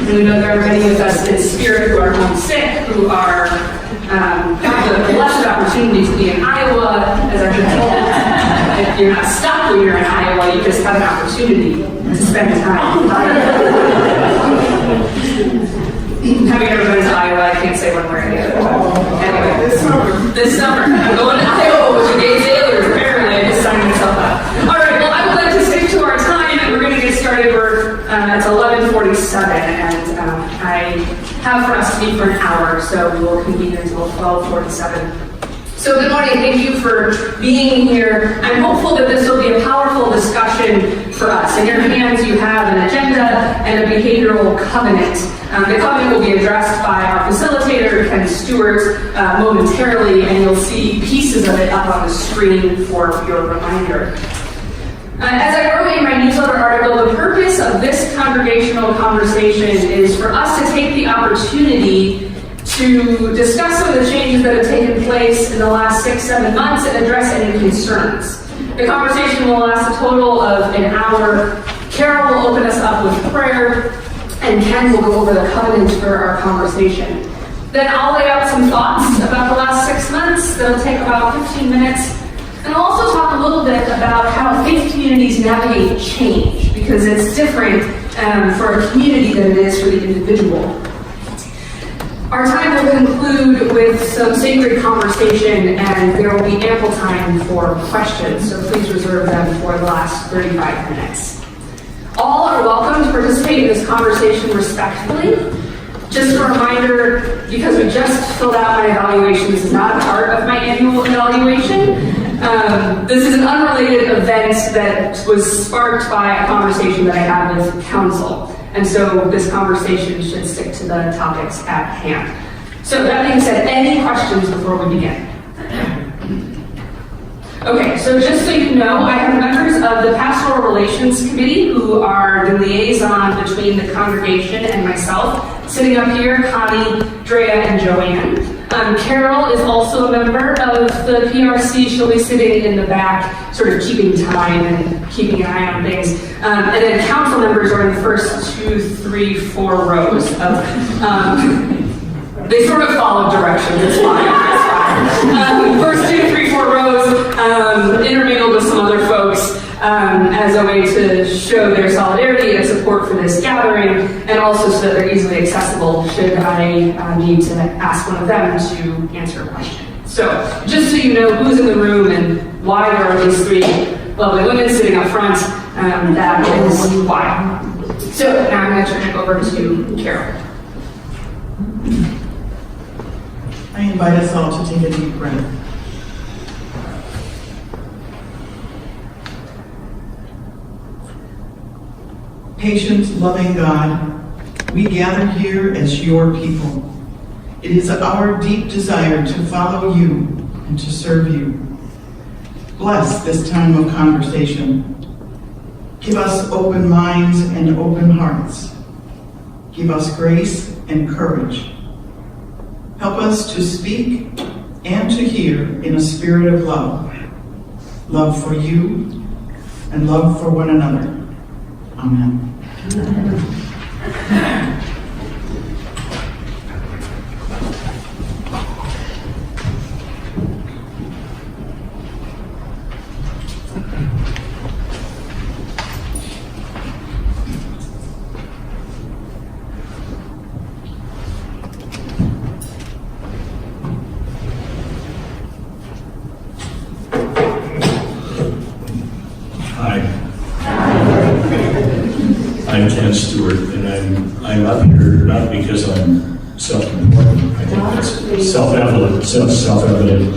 We know there are many of us in spirit who are homesick, who are have the blessed opportunity to be in Iowa. As I've been told, if you're not stuck when you're in Iowa, you just have an opportunity to spend time. Having never been to Iowa, I can't say one way or the other. Anyway, this summer, I'm going to Iowa with the gay sailors. Apparently, I just signed myself up. All right, well, I would like to stick to our time, and we're going to get started. It's 11:47, and I have for us to meet for an hour, so we'll convene until 12:47. So good morning, thank you for being here. I'm hopeful that this will be a powerful discussion for us. In your hands you have an agenda and a behavioral covenant. The covenant will be addressed by our facilitator, Ken Stewart, momentarily, and you'll see pieces of it up on the screen for your reminder. As I wrote in my newsletter article, the purpose of this congregational conversation is for us to take the opportunity to discuss some of the changes that have taken place in the last 6-7 months and address any concerns. The conversation will last a total of an hour. Carol will open us up with prayer, and Ken will go over the covenant for our conversation. Then I'll lay out some thoughts about the last 6 months. That'll take about 15 minutes. And I'll also talk a little bit about how faith communities navigate change, because it's different for a community than it is for the individual. Our time will conclude with some sacred conversation, and there will be ample time for questions, so please reserve them for the last 35 minutes. All are welcome to participate in this conversation respectfully. Just a reminder, because we just filled out my evaluation, this is not a part of my annual evaluation. This is an unrelated event that was sparked by a conversation that I had with council. And so this conversation should stick to the topics at hand. So that being said, any questions before we begin? Okay, so just so you know, I have members of the Pastoral Relations Committee who are the liaison between the congregation and myself, sitting up here, Connie, Drea, and Joanne. Carol is also a member of the PRC. She'll be sitting in the back, sort of keeping time and keeping an eye on things. And then council members are in the first 2, 3, 4 rows of, they sort of follow directions, it's fine. First 2, 3, 4 rows, intermingled with some other folks as a way to show their solidarity and support for this gathering, and also so that they're easily accessible should I need to ask one of them to answer a question. So just so you know who's in the room and why there are these 3 lovely women sitting up front, that is why. So now I'm going to turn it over to Carol. I invite us all to take a deep breath. Patient, loving God, we gather here as your people. It is our deep desire to follow you and to serve you. Bless this time of conversation. Give us open minds and open hearts. Give us grace and courage. Help us to speak and to hear in a spirit of love. Love for you and love for one another. Amen. I'm Ken Stewart, and I'm up here not because I'm self-important. I think that's self-evident.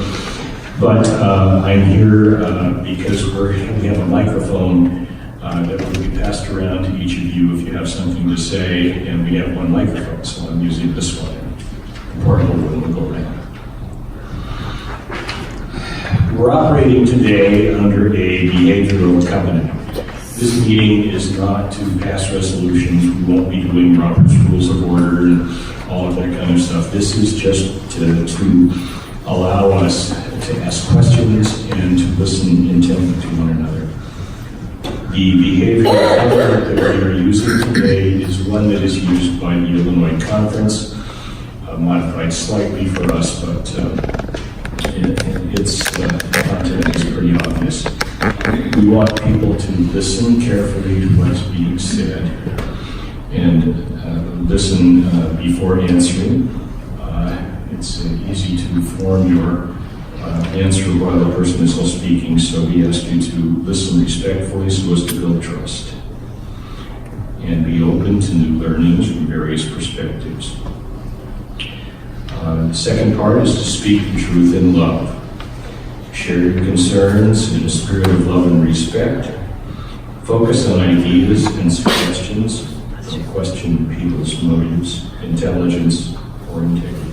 But I'm here because we have a microphone that will be passed around to each of you if you have something to say, and we have one microphone, so I'm using this one. Important one will go around. We're operating today under a behavioral covenant. This meeting is not to pass resolutions. We won't be doing Robert's Rules of Order and all of that kind of stuff. This is just to allow us to ask questions and to listen intently to one another. The behavioral element that we are using today is one that is used by the Illinois Conference, modified slightly for us, but its content is pretty obvious. We want people to listen carefully to what's being said and listen before answering. It's easy to form your answer while the person is still speaking, so we ask you to listen respectfully so as to build trust and be open to new learnings from various perspectives. The second part is to speak the truth in love. Share your concerns in a spirit of love and respect. Focus on ideas and suggestions. Don't question people's motives, intelligence, or integrity.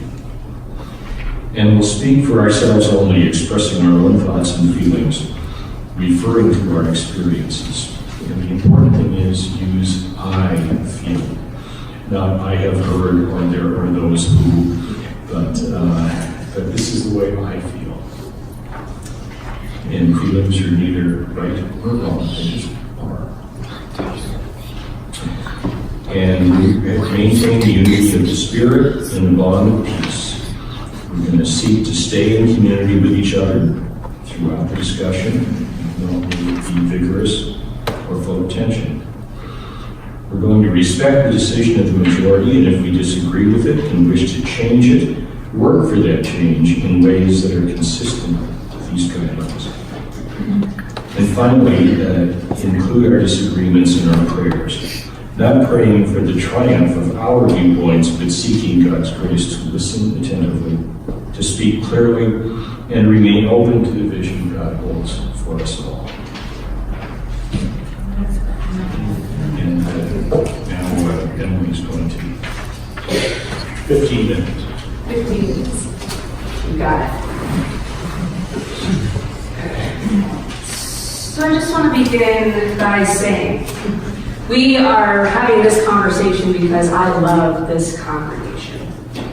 And we'll speak for ourselves only, expressing our own thoughts and feelings, referring to our experiences. And the important thing is use I feel, not I have heard or there are those who, but this is the way I feel. And feelings are neither right or wrong, they just are. And maintain the unity of the spirit and the bond of peace. We're going to seek to stay in community with each other throughout the discussion. We don't need to be vigorous or full of tension. We're going to respect the decision of the majority, and if we disagree with it and wish to change it, work for that change in ways that are consistent with these guidelines. And finally, include our disagreements in our prayers. Not praying for the triumph of our viewpoints, but seeking God's grace to listen attentively, to speak clearly, and remain open to the vision God holds for us all. And now Emily's going to 15 minutes. 15 minutes. You got it. So I just want to begin by saying, we are having this conversation because I love this congregation,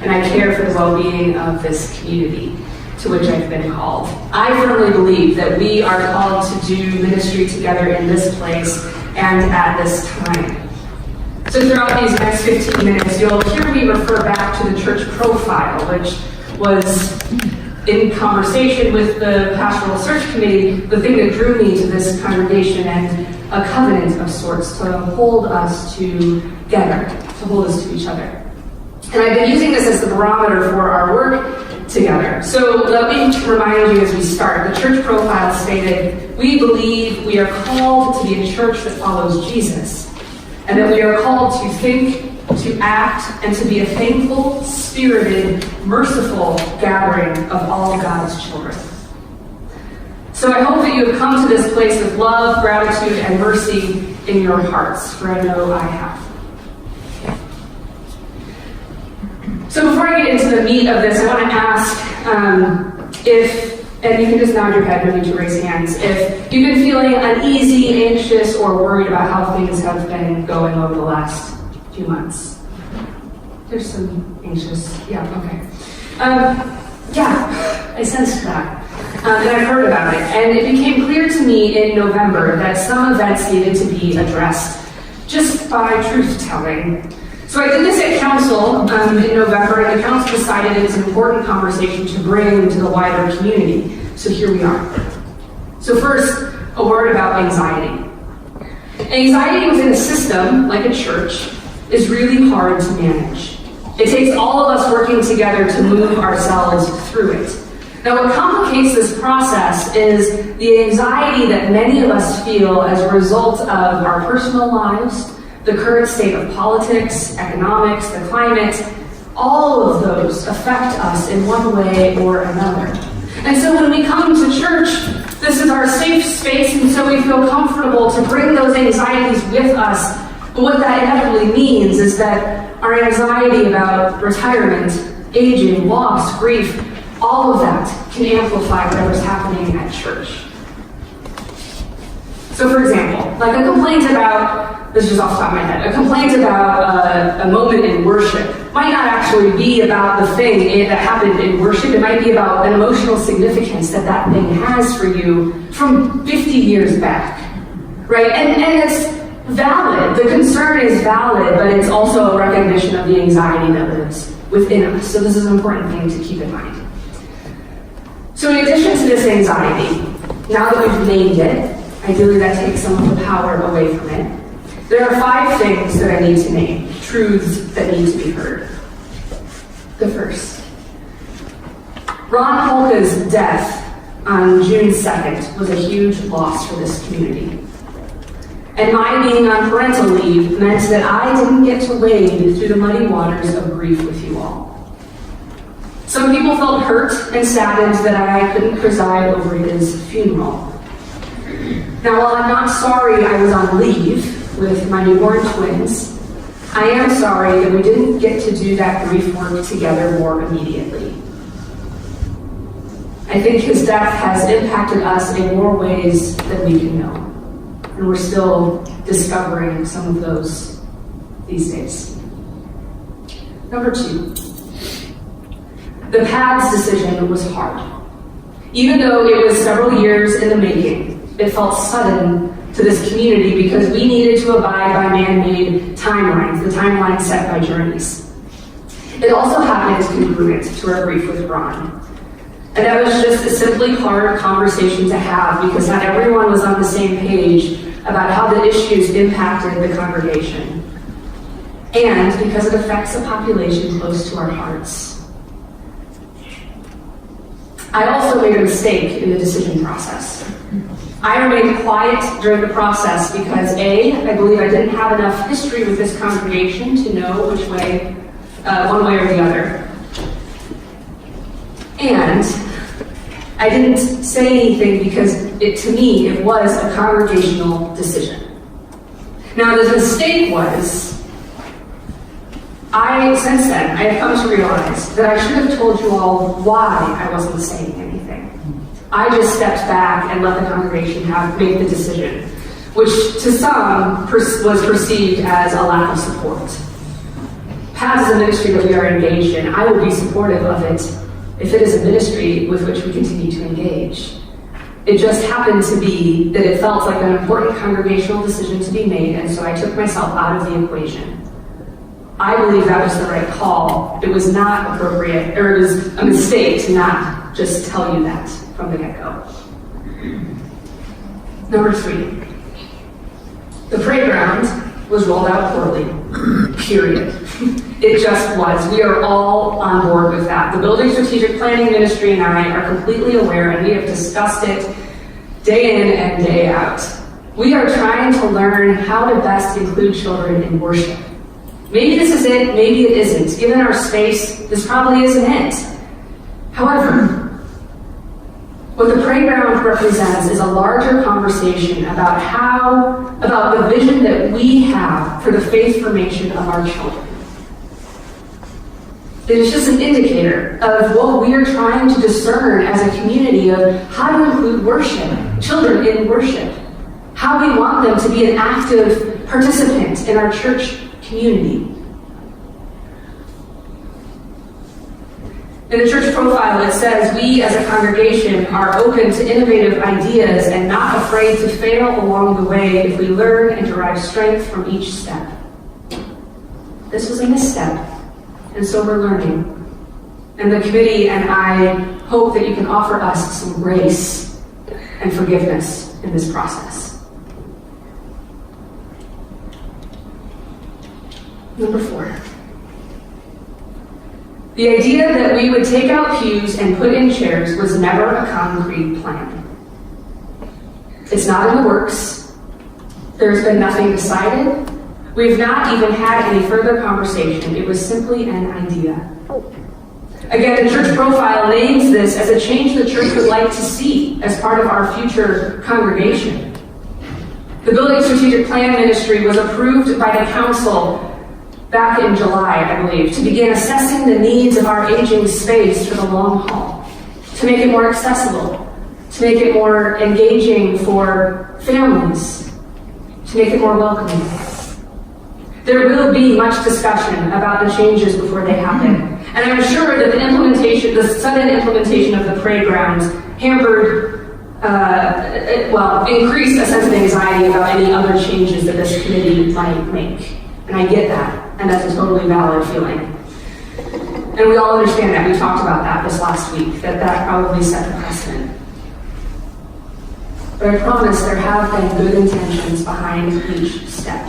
and I care for the well-being of this community to which I've been called. I firmly believe that we are called to do ministry together in this place and at this time. So throughout these next 15 minutes, you'll hear me refer back to the church profile, which was in conversation with the pastoral search committee, the thing that drew me to this congregation, and a covenant of sorts to hold us together, to hold us to each other. And I've been using this as the barometer for our work together. So let me remind you as we start. The church profile stated, we believe we are called to be a church that follows Jesus, and that we are called to think, to act, and to be a thankful, spirited, merciful gathering of all God's children. So I hope that you have come to this place with love, gratitude, and mercy in your hearts, for I know I have. So before I get into the meat of this, I want to ask if, and you can just nod your head, no need to raise hands, if you've been feeling uneasy, anxious, or worried about how things have been going over the last few months. There's some anxious, yeah, okay. Yeah, I sensed that. And I've heard about it. And it became clear to me in November that some events needed to be addressed just by truth-telling. So I did this at council in November, and the council decided it was an important conversation to bring to the wider community. So here we are. So first, a word about anxiety. Anxiety within a system, like a church, is really hard to manage. It takes all of us working together to move ourselves through it. Now, what complicates this process is the anxiety that many of us feel as a result of our personal lives, the current state of politics, economics, the climate. All of those affect us in one way or another. And so when we come to church, this is our safe space, and so we feel comfortable to bring those anxieties with us. But what that inevitably means is that our anxiety about retirement, aging, loss, grief, all of that can amplify whatever's happening at church. So for example, like a complaint about, this is off the top of my head, a complaint about a moment in worship might not actually be about the thing that happened in worship. It might be about an emotional significance that thing has for you from 50 years back. right? And it's valid. The concern is valid, but it's also a recognition of the anxiety that lives within us. So this is an important thing to keep in mind. So in addition to this anxiety, now that we've named it, ideally that takes some of the power away from it. There are 5 things that I need to name, truths that need to be heard. The first, Ron Holka's death on June 2nd was a huge loss for this community. And my being on parental leave meant that I didn't get to wade through the muddy waters of grief with you all. Some people felt hurt and saddened that I couldn't preside over his funeral. Now, while I'm not sorry I was on leave with my newborn twins, I am sorry that we didn't get to do that grief work together more immediately. I think his death has impacted us in more ways than we can know. And we're still discovering some of those these days. Number 2, the PADS decision was hard. Even though it was several years in the making, it felt sudden to this community because we needed to abide by man-made timelines, the timeline set by Journeys. It also happened congruent to our grief with Ron. And that was just a simply hard conversation to have because not everyone was on the same page about how the issues impacted the congregation. And because it affects a population close to our hearts. I also made a mistake in the decision process. I remained quiet during the process because A, I believe I didn't have enough history with this congregation to know which way, one way or the other. And I didn't say anything because to me, it was a congregational decision. Now, the mistake was, since then, I have come to realize that I should have told you all why I wasn't saying anything. I just stepped back and let the congregation make the decision, which to some was perceived as a lack of support. PADS is a ministry that we are engaged in. I would be supportive of it if it is a ministry with which we continue to engage. It just happened to be that it felt like an important congregational decision to be made, and so I took myself out of the equation. I believe that was the right call. It was not appropriate, or it was a mistake to not just tell you that from the get-go. Number 3, the playground was rolled out poorly, period. It just was. We are all on board with that. The Building Strategic Planning Ministry and I are completely aware, and we have discussed it day in and day out. We are trying to learn how to best include children in worship. Maybe this is it, maybe it isn't. Given our space, this probably isn't it. However, what the playground represents is a larger conversation about the vision that we have for the faith formation of our children. It is just an indicator of what we are trying to discern as a community of how to include worship, children in worship, how we want them to be an active participant in our church community. In the church profile, it says, we as a congregation are open to innovative ideas and not afraid to fail along the way if we learn and derive strength from each step. This was a misstep, and so we're learning. And the committee and I hope that you can offer us some grace and forgiveness in this process. Number 4. The idea that we would take out pews and put in chairs was never a concrete plan. It's not in the works. There's been nothing decided. We've not even had any further conversation. It was simply an idea. Again, the church profile names this as a change the church would like to see as part of our future congregation. The Building Strategic Plan Ministry was approved by the council back in July, I believe, to begin assessing the needs of our aging space for the long haul, to make it more accessible, to make it more engaging for families, to make it more welcoming. There will be much discussion about the changes before they happen, and I'm sure that the sudden implementation of the playgrounds hampered increase a sense of anxiety about any other changes that this committee might make. And I get that, and that's a totally valid feeling. And we all understand that. We talked about that this last week, that probably set the precedent. But I promise there have been good intentions behind each step.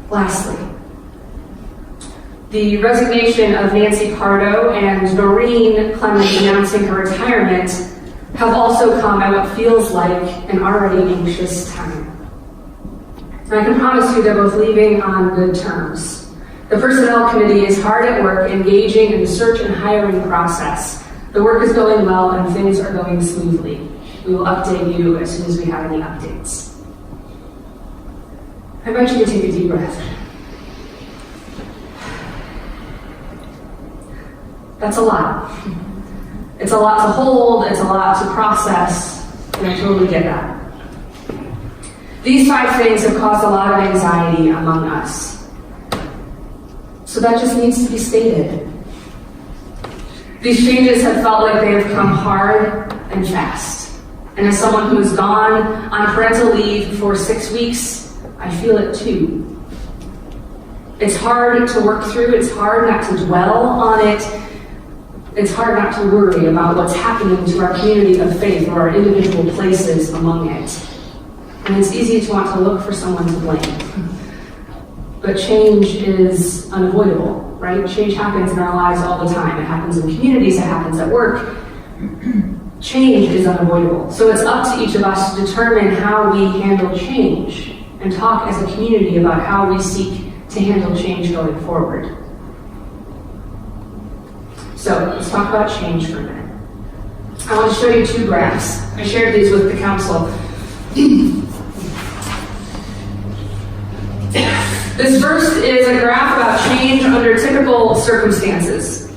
Lastly, the resignation of Nancy Pardo and Noreen Clement announcing her retirement have also come at what feels like an already anxious time. And I can promise you they're both leaving on good terms. The Personnel Committee is hard at work engaging in the search and hiring process. The work is going well and things are going smoothly. We will update you as soon as we have any updates. I invite you to take a deep breath. That's a lot. It's a lot to hold, it's a lot to process, and I totally get that. These 5 things have caused a lot of anxiety among us. So that just needs to be stated. These changes have felt like they have come hard and fast. And as someone who has gone on parental leave for 6 weeks, I feel it too. It's hard to work through, it's hard not to dwell on it. It's hard not to worry about what's happening to our community of faith or our individual places among it. And it's easy to want to look for someone to blame. But change is unavoidable, right? Change happens in our lives all the time. It happens in communities, it happens at work. Change is unavoidable. So it's up to each of us to determine how we handle change and talk as a community about how we seek to handle change going forward. So let's talk about change for a minute. I want to show you 2 graphs. I shared these with the council. This first is a graph about change under typical circumstances.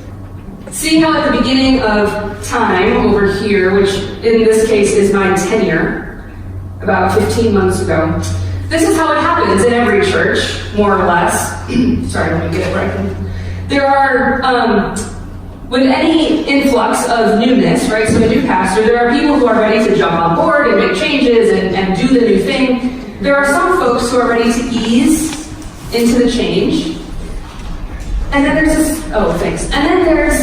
See how at the beginning of time over here, which in this case is my tenure, about 15 months ago, this is how it happens in every church, more or less. Sorry, let me get it right. There are, with any influx of newness, right, so a new pastor, there are people who are ready to jump on board and make changes and do the new thing. There are some folks who are ready to ease into the change. And then there's this, and then there's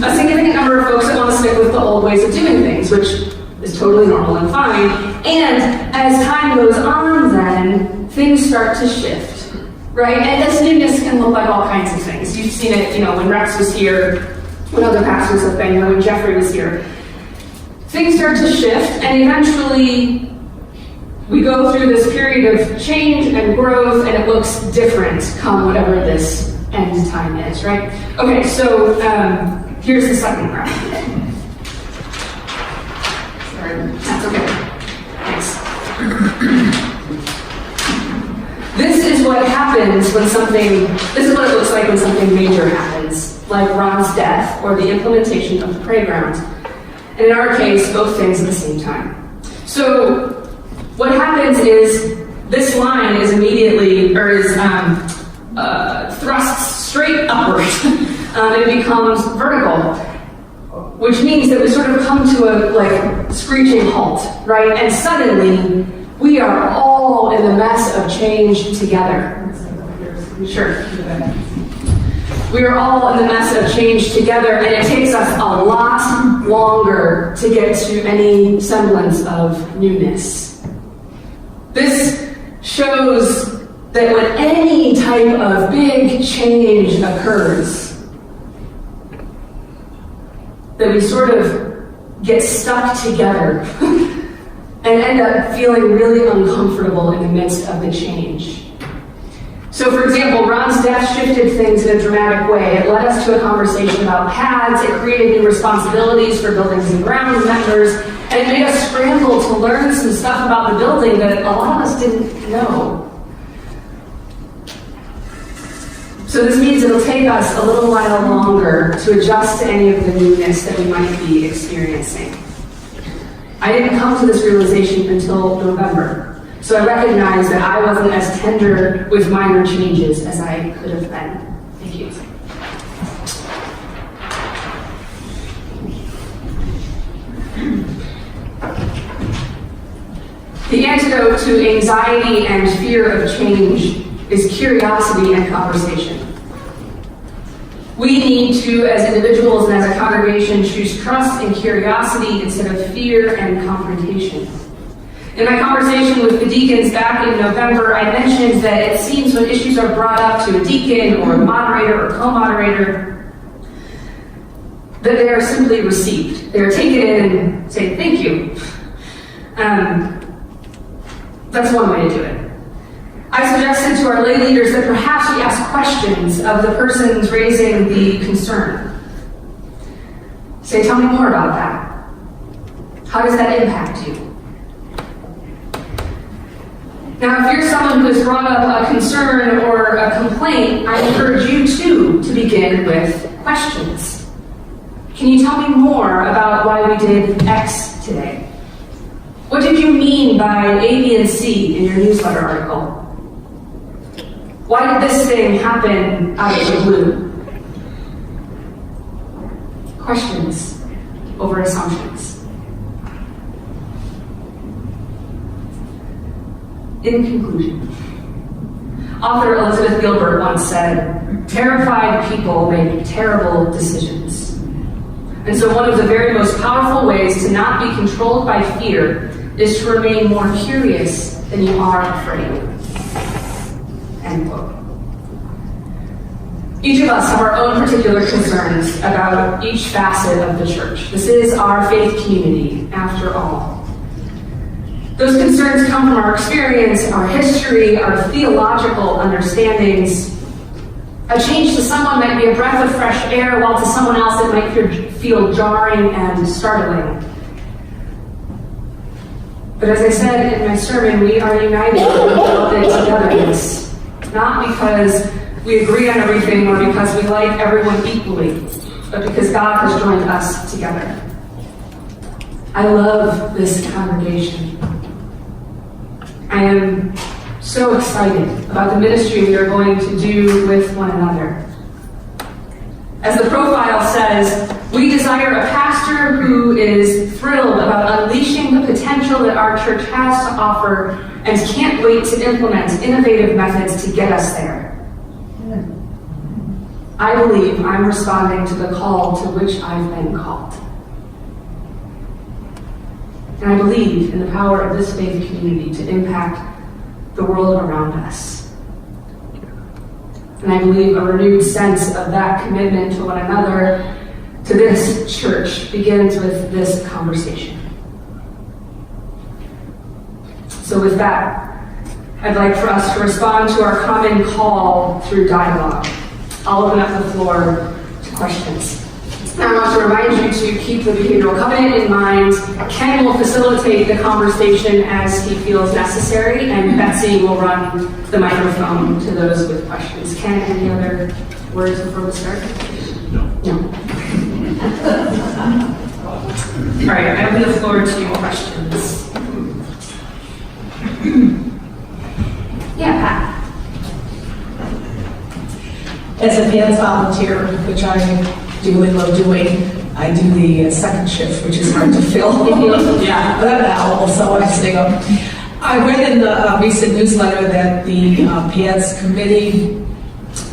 a significant number of folks that want to stick with the old ways of doing things, which is totally normal and fine. And as time goes on then, things start to shift, right? And this newness can look like all kinds of things. You've seen it, when Rex was here, when other pastors have been here, when Jeffrey was here. Things start to shift, and eventually we go through this period of change and growth, and it looks different come whatever this end time is, right? Okay, so here's the second graph. Sorry, that's okay. Thanks. This is what happens when this is what it looks like when something major happens, like Ron's death or the implementation of the playground. And in our case, both things at the same time. So what happens is this line is thrust straight upward, and it becomes vertical, which means that we sort of come to a screeching halt, right? And suddenly we are all in the mess of change together. Sure. We are all in the mess of change together, and it takes us a lot longer to get to any semblance of newness. This shows that when any type of big change occurs, that we sort of get stuck together and end up feeling really uncomfortable in the midst of the change. So, for example, Ron's death shifted things in a dramatic way. It led us to a conversation about pads, it created new responsibilities for buildings and grounds members, and it made us scramble to learn some stuff about the building that a lot of us didn't know. So this means it'll take us a little while longer to adjust to any of the newness that we might be experiencing. I didn't come to this realization until November. So I recognize that I wasn't as tender with minor changes as I could have been. Thank you. The antidote to anxiety and fear of change is curiosity and conversation. We need to, as individuals and as a congregation, choose trust and curiosity instead of fear and confrontation. In my conversation with the deacons back in November, I mentioned that it seems when issues are brought up to a deacon or a moderator or co-moderator, that they are simply received. They are taken in and say, thank you. That's one way to do it. I suggested to our lay leaders that perhaps we ask questions of the persons raising the concern. Say, tell me more about that. How does that impact you? Now, if you're someone who has brought up a concern or a complaint, I encourage you too to begin with questions. Can you tell me more about why we did X today? What did you mean by A, B, and C in your newsletter article? Why did this thing happen out of the blue? Questions over assumptions. In conclusion, author Elizabeth Gilbert once said, "Terrified people make terrible decisions." And so one of the very most powerful ways to not be controlled by fear is to remain more curious than you are afraid. End quote. Each of us have our own particular concerns about each facet of the church. This is our faith community, after all. Those concerns come from our experience, our history, our theological understandings. A change to someone might be a breath of fresh air, while to someone else it might feel jarring and startling. But as I said in my sermon, we are united in togetherness, not because we agree on everything or because we like everyone equally, but because God has joined us together. I love this congregation. I am so excited about the ministry we are going to do with one another. As the profile says, we desire a pastor who is thrilled about unleashing the potential that our church has to offer and can't wait to implement innovative methods to get us there. I believe I'm responding to the call to which I've been called. And I believe in the power of this faith community to impact the world around us. And I believe a renewed sense of that commitment to one another, to this church, begins with this conversation. So with that, I'd like for us to respond to our common call through dialogue. I'll open up the floor to questions. And I want to remind you to keep the behavioral covenant in mind. Ken will facilitate the conversation as he feels necessary, and Betsy will run the microphone to those with questions. Ken, any other words before we start? No. All right, I open the floor to questions. Yeah, Pat. As a dance volunteer, which I do and love doing, I do the second shift, which is hard to fill. Yeah. But I'm an owl, so I stay up. I read in the recent newsletter that the PADS committee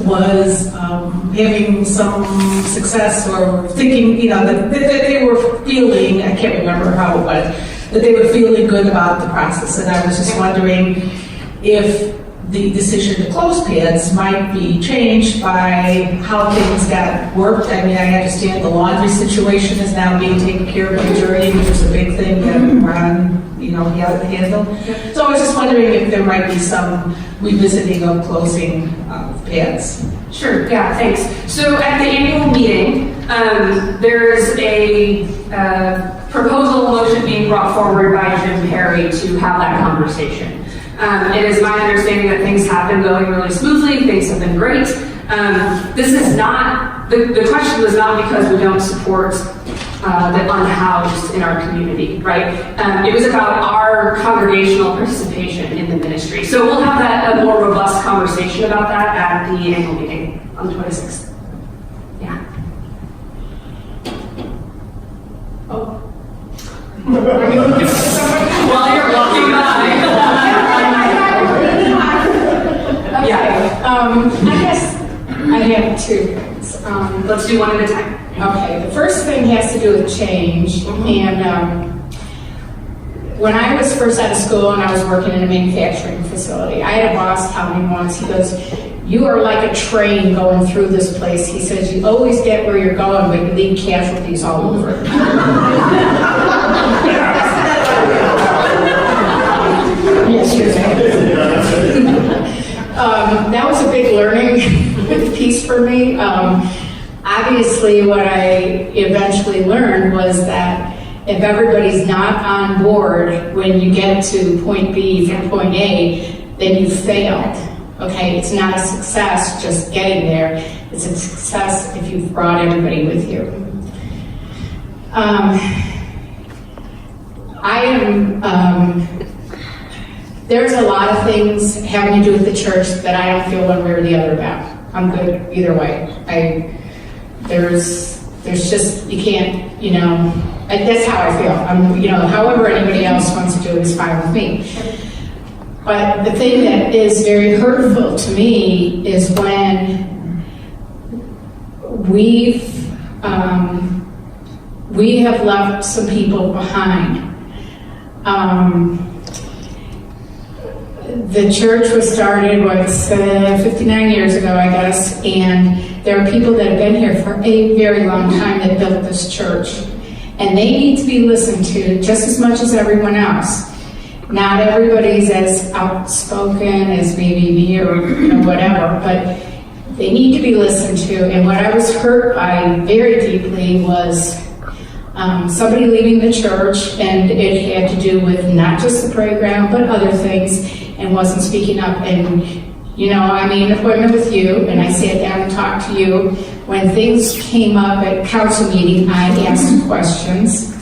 was having some success, or thinking, that they were feeling, I can't remember how it was, that they were feeling good about the process. And I was just wondering if the decision to close PADS might be changed by how things got worked. I mean, I understand the laundry situation is now being taken care of by jury, which is a big thing that Ron, handled. So I was just wondering if there might be some revisiting of closing PADS. Sure, yeah, thanks. So at the annual meeting, there's a proposal motion being brought forward by Jim Perry to have that conversation. It is my understanding that things have been going really smoothly, things have been great. This is not, the question was not because we don't support the unhoused in our community, right? It was about our congregational participation in the ministry. So we'll have a more robust conversation about that at the annual meeting on the 26th. Yeah. Oh. While you're walking by. I guess I have two things. Let's do one at a time. Okay, the first thing has to do with change. And when I was first out of school and I was working in a manufacturing facility, I had a boss tell me once, he goes, "You are like a train going through this place." He says, "You always get where you're going, but you leave casualties all over." Yes, you're that was a big learning piece for me. Obviously, what I eventually learned was that if everybody's not on board when you get to point B from point A, then you failed. Okay, it's not a success just getting there. It's a success if you've brought everybody with you. There's a lot of things having to do with the church that I don't feel one way or the other about. I'm good either way. There's just, you can't, that's how I feel. However anybody else wants to do it is fine with me. But the thing that is very hurtful to me is when we have left some people behind. The church was started, 59 years ago, I guess, and there are people that have been here for a very long time that built this church. And they need to be listened to just as much as everyone else. Not everybody's as outspoken as maybe me or whatever, but they need to be listened to. And what I was hurt by very deeply was somebody leaving the church, and it had to do with not just the program, but other things, and wasn't speaking up. And, I made an appointment with you, and I sat down and talked to you. When things came up at council meeting, I asked questions.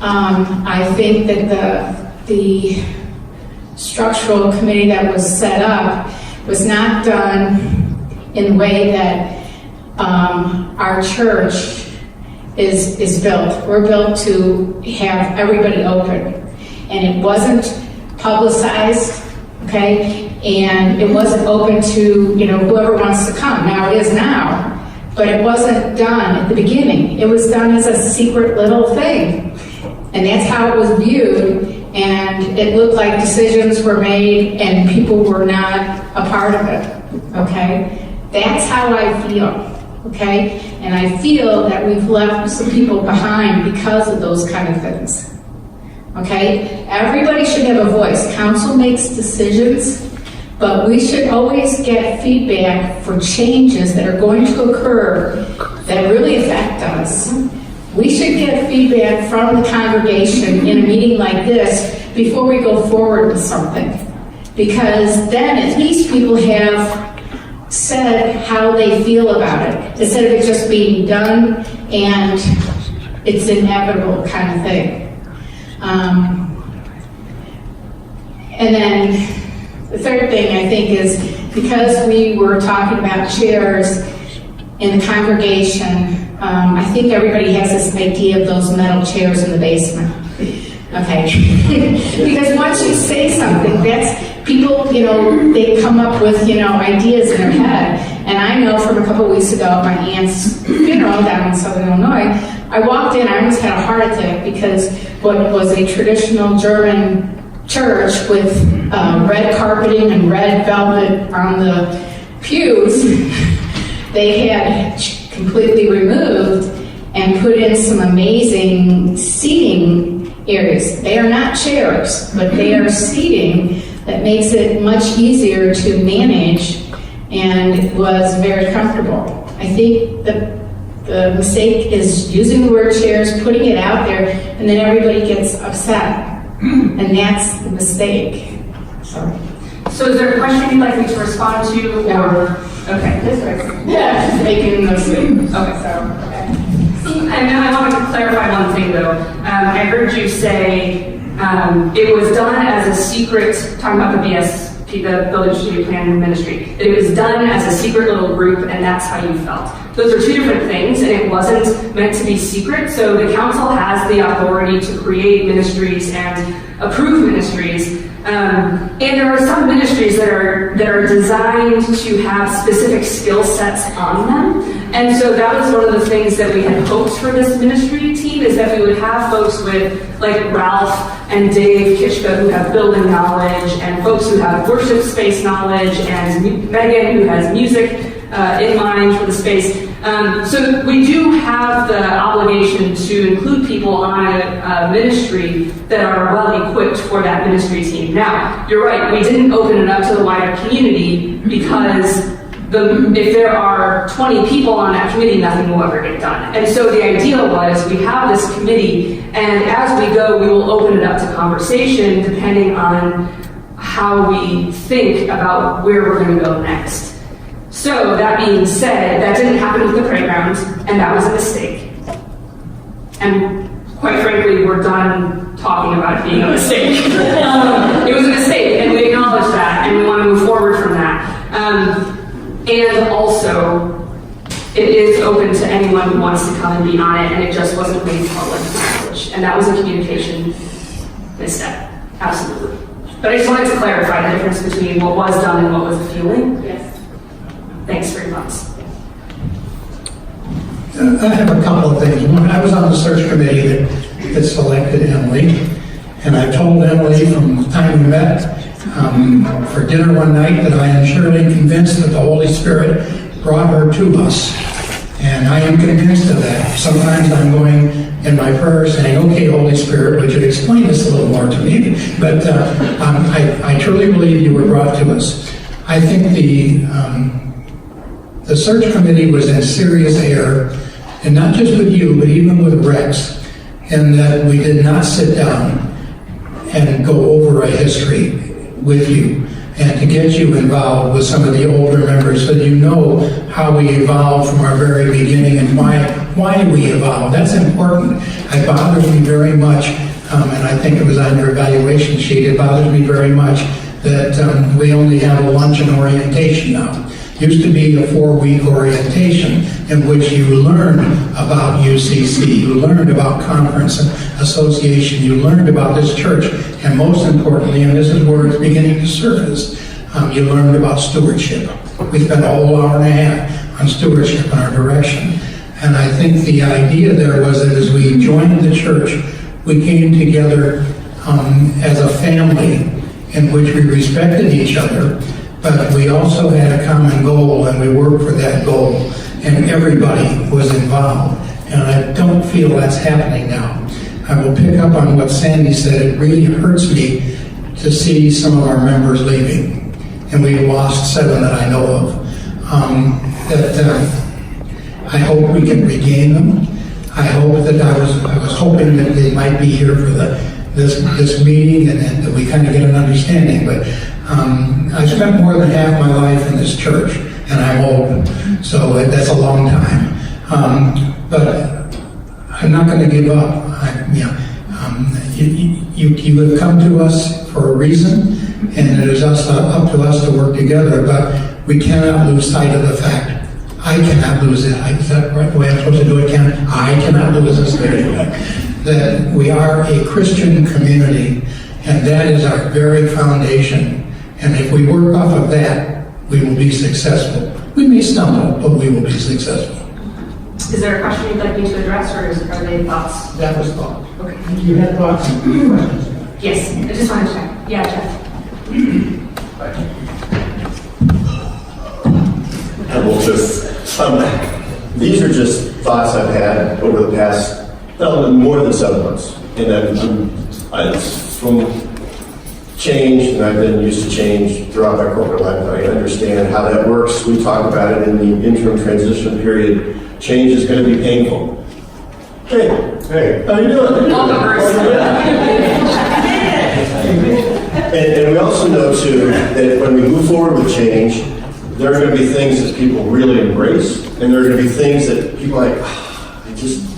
I think that the structural committee that was set up was not done in the way that our church is built. We're built to have everybody open, and it wasn't publicized, okay? And it wasn't open to, whoever wants to come. Now it is now, but it wasn't done at the beginning. It was done as a secret little thing. And that's how it was viewed, and it looked like decisions were made and people were not a part of it, okay? That's how I feel, okay? And I feel that we've left some people behind because of those kind of things, okay? Everybody should have a voice. Council makes decisions, but we should always get feedback for changes that are going to occur that really affect us. We should get feedback from the congregation in a meeting like this before we go forward with something. Because then at least people have said how they feel about it, instead of it just being done and it's inevitable kind of thing. And then the third thing I think is, because we were talking about chairs in the congregation, I think everybody has this idea of those metal chairs in the basement. Okay. Because once you say something, that's people, they come up with, ideas in their head. And I know from a couple weeks ago, my aunt's funeral down in Southern Illinois, I walked in, I almost had a heart attack because what was a traditional German church with red carpeting and red velvet on the pews, they had completely removed and put in some amazing seating areas. They are not chairs, but they are seating that makes it much easier to manage, and it was very comfortable. I think the mistake is using the word chairs, putting it out there, and then everybody gets upset. And that's the mistake. Sorry. So is there a question you'd like me to respond to, or? No. Okay. Yeah, just making those things. Okay. So, okay. And I want to clarify one thing, though. I heard you say it was done as a secret, talking about the BSP, the Village Strategic Plan Ministry, that it was done as a secret little group, and that's how you felt. Those are two different things, and it wasn't meant to be secret. So the council has the authority to create ministries and approve ministries. And there are some ministries that are designed to have specific skill sets on them. And so that was one of the things that we had hoped for this ministry team, is that we would have folks with, like Ralph and Dave Kitchka, who have building knowledge, and folks who have worship space knowledge, and Megan, who has music in mind for the space. So we do have the obligation to include people on a ministry that are well equipped for that ministry team. Now, you're right, we didn't open it up to the wider community because if there are 20 people on that committee, nothing will ever get done. And so the ideal was we have this committee, and as we go, we will open it up to conversation depending on how we think about where we're going to go next. So that being said, that didn't happen with the playground, and that was a mistake. And quite frankly, we're done talking about it being a mistake. It was a mistake, and we acknowledge that, and we want to move forward from that. And also, it is open to anyone who wants to come and be on it, and it just wasn't made public knowledge. And that was a communication misstep, absolutely. But I just wanted to clarify the difference between what was done and what was the feeling. Yes. Thanks very much. I have a couple of things. One, I was on the search committee that selected Emily, and I told Emily from the time we met for dinner one night that I am surely convinced that the Holy Spirit brought her to us. And I am convinced of that. Sometimes I'm going in my prayer saying, okay, Holy Spirit, would you explain this a little more to me? But I truly believe you were brought to us. I think the search committee was in serious error, and not just with you, but even with Rex, in that we did not sit down and go over a history with you and to get you involved with some of the older members so you know how we evolved from our very beginning and why we evolved. That's important. It bothers me very much, and I think it was on your evaluation sheet, it bothers me very much that we only have a lunch and orientation now. Used to be a 4-week orientation in which you learned about UCC, you learned about conference and association, you learned about this church, and most importantly, and this is where it's beginning to surface, you learned about stewardship. We spent a whole hour and a half on stewardship and our direction. And I think the idea there was that as we joined the church, we came together as a family in which we respected each other, but we also had a common goal, and we worked for that goal, and everybody was involved. And I don't feel that's happening now. I will pick up on what Sandy said. It really hurts me to see some of our members leaving, and we lost 7 that I know of. I hope we can regain them. I hope that I was hoping that they might be here for this meeting, and that we kind of get an understanding. But I spent more than half my life in this church, and I'm old, so that's a long time. But I'm not going to give up. You have come to us for a reason, and it is up to us to work together. But we cannot lose sight of the fact. I cannot lose it. Is that right? The way I'm supposed to do it, Ken? I cannot lose this. That we are a Christian community, and that is our very foundation. And if we work off of that, we will be successful. We may stumble, but we will be successful. Is there a question you'd like me to address, or are they thoughts? That was thought. Okay. You had thoughts and questions? Yes, I just wanted to check. Yeah, Jeff. And we'll just, these are just thoughts I've had over the past, more than 7 months. And it's from change, and I've been used to change throughout my corporate life. I understand how that works. We talk about it in the interim transition period. Change is going to be painful. Hey, how you doing? Welcome, Bruce. And we also know, too, that when we move forward with change, there are going to be things that people really embrace, and there are going to be things that people are like,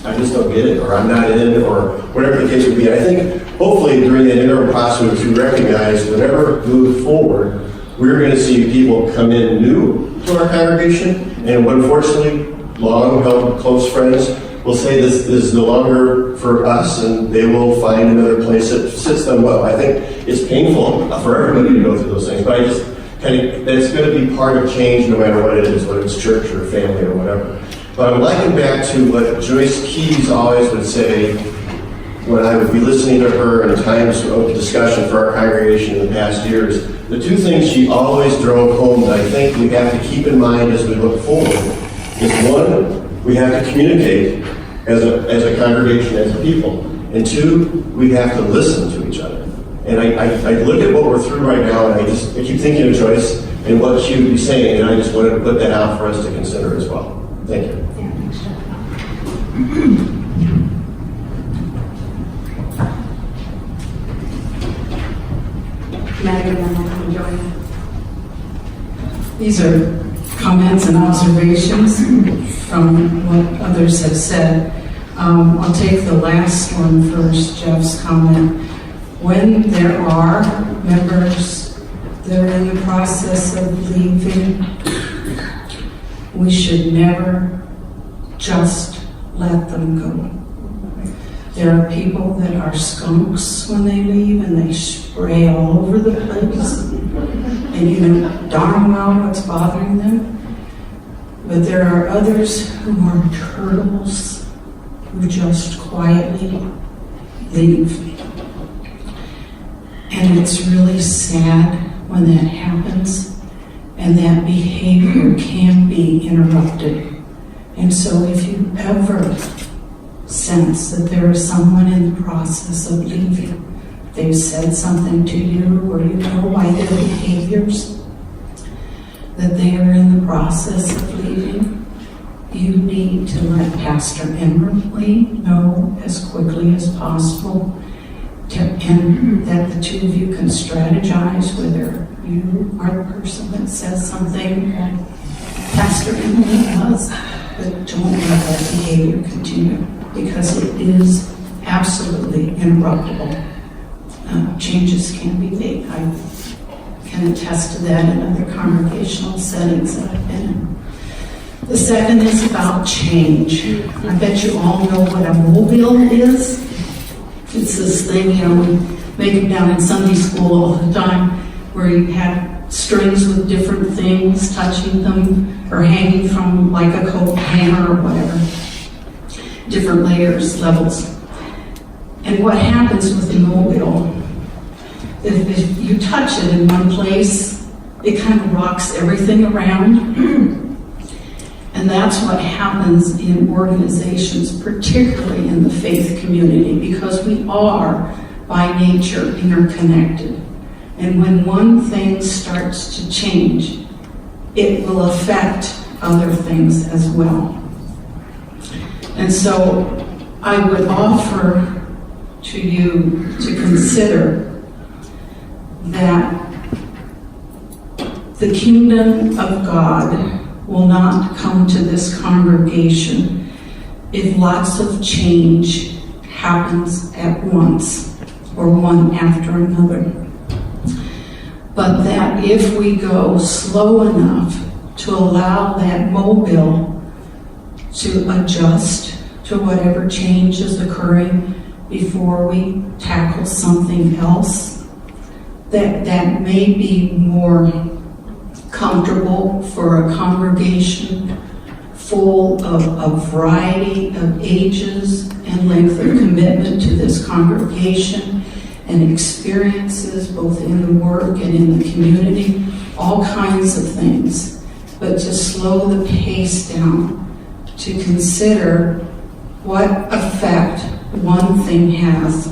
I just don't get it, or I'm not in, or whatever the case would be. I think, hopefully, during that interim process, we recognize whenever we move forward, we're going to see people come in new to our congregation, and unfortunately, long-held close friends will say this is no longer for us, and they will find another place that fits them well. I think it's painful for everybody to go through those things, but I just that's going to be part of change no matter what it is, whether it's church or family or whatever. But I'm liking back to what Joyce Keys always would say when I would be listening to her in times of discussion for our congregation in the past years. The two things she always drove home that I think we have to keep in mind as we look forward is, one, we have to communicate as a congregation, as a people. And two, we have to listen to each other. And I look at what we're through right now, and I keep thinking of Joyce and what she would be saying, and I just wanted to put that out for us to consider as well. Thank you. These are comments and observations from what others have said. I'll take the last one first, Jeff's comment. When there are members that are in the process of leaving, we should never just let them go. There are people that are skunks when they leave, and they spray all over the place, and you know darn well what's bothering them. But there are others who are turtles who just quietly leave. And it's really sad when that happens, and that behavior can be interrupted. And so if you ever sense that there is someone in the process of leaving, they've said something to you, or you know by their behaviors that they are in the process of leaving, you need to let Pastor Emmerly know as quickly as possible, and that the two of you can strategize whether you are the person that says something that Pastor Emmerly does, but don't let that behavior continue, because it is absolutely interruptible. Changes can be made. I can attest to that in other congregational settings that I've been in. The second is about change. I bet you all know what a mobile is. It's this thing, you know, we make them down in Sunday school all the time, where you have strings with different things touching them or hanging from like a coat hanger or whatever. Different layers, levels. And what happens with the mobile, if you touch it in one place, it kind of rocks everything around. And that's what happens in organizations, particularly in the faith community, because we are, by nature, interconnected. And when one thing starts to change, it will affect other things as well. And so I would offer to you to consider that the kingdom of God will not come to this congregation if lots of change happens at once or one after another. But that if we go slow enough to allow that mobile to adjust to whatever change is occurring before we tackle something else, that may be more comfortable for a congregation full of a variety of ages and length of commitment to this congregation and experiences both in the work and in the community, all kinds of things. But to slow the pace down, to consider what effect one thing has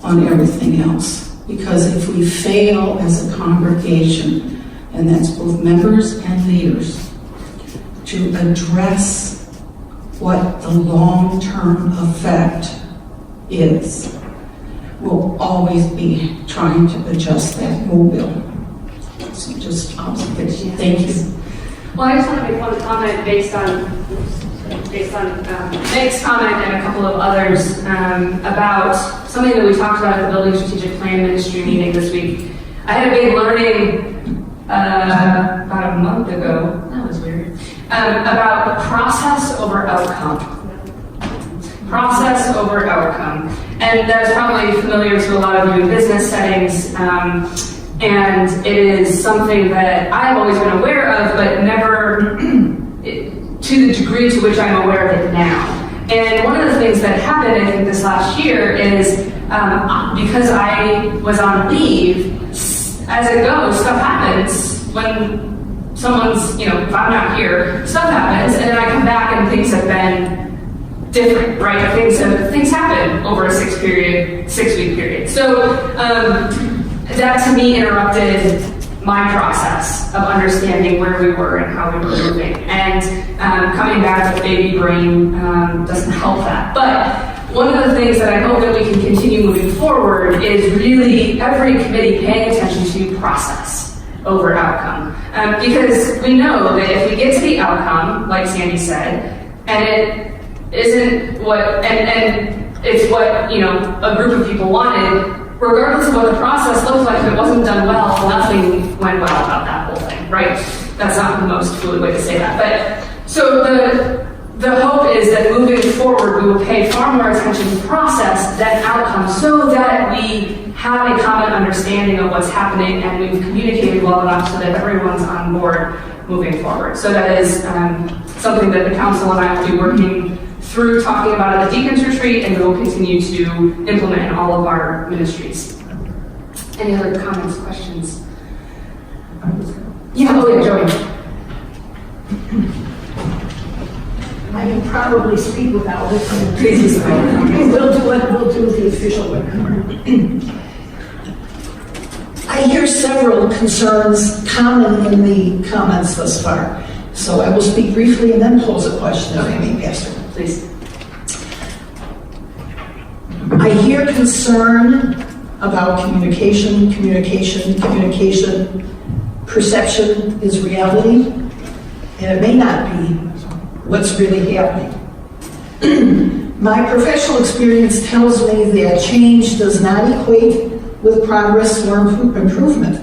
on everything else. Because if we fail as a congregation, and that's both members and leaders, to address what the long-term effect is, we'll always be trying to adjust that mobile. So just observation. Thank you. Well, I just want to make one comment based on Meg's comment and a couple of others about something that we talked about at the Building Strategic Plan Ministry meeting this week. I had a big learning about a month ago. That was weird. about process over outcome. Process over outcome. And that's probably familiar to a lot of you in business settings, and it is something that I've always been aware of, but never to the degree to which I'm aware of it now. And one of the things that happened, I think, this last year is because I was on leave, as it goes, stuff happens when someone's, if I'm not here, stuff happens, and then I come back and things have been different, right? Things happen over a 6-week period. So that to me interrupted my process of understanding where we were and how we were moving. And coming back with baby brain doesn't help that. But one of the things that I hope that we can continue moving forward is really every committee paying attention to process over outcome. Because we know that if we get to the outcome, like Sandy said, and it isn't what, and it's what, a group of people wanted, regardless of what the process looked like, if it wasn't done well, nothing went well about that whole thing, right? That's not the most fluid way to say that. But so the hope is that moving forward, we will pay far more attention to process than outcome, so that we have a common understanding of what's happening and we've communicated well enough so that everyone's on board moving forward. So that is something that the council and I will be working through, talking about at the Deacons Retreat, and we will continue to implement in all of our ministries. Any other comments, questions? Yeah, Joey. I can probably speak without it. Please speak. We'll do the official one. I hear several concerns common in the comments thus far. So I will speak briefly and then pose a question, if I may, Pastor. Please. I hear concern about communication. Perception is reality, and it may not be what's really happening. My professional experience tells me that change does not equate with progress or improvement.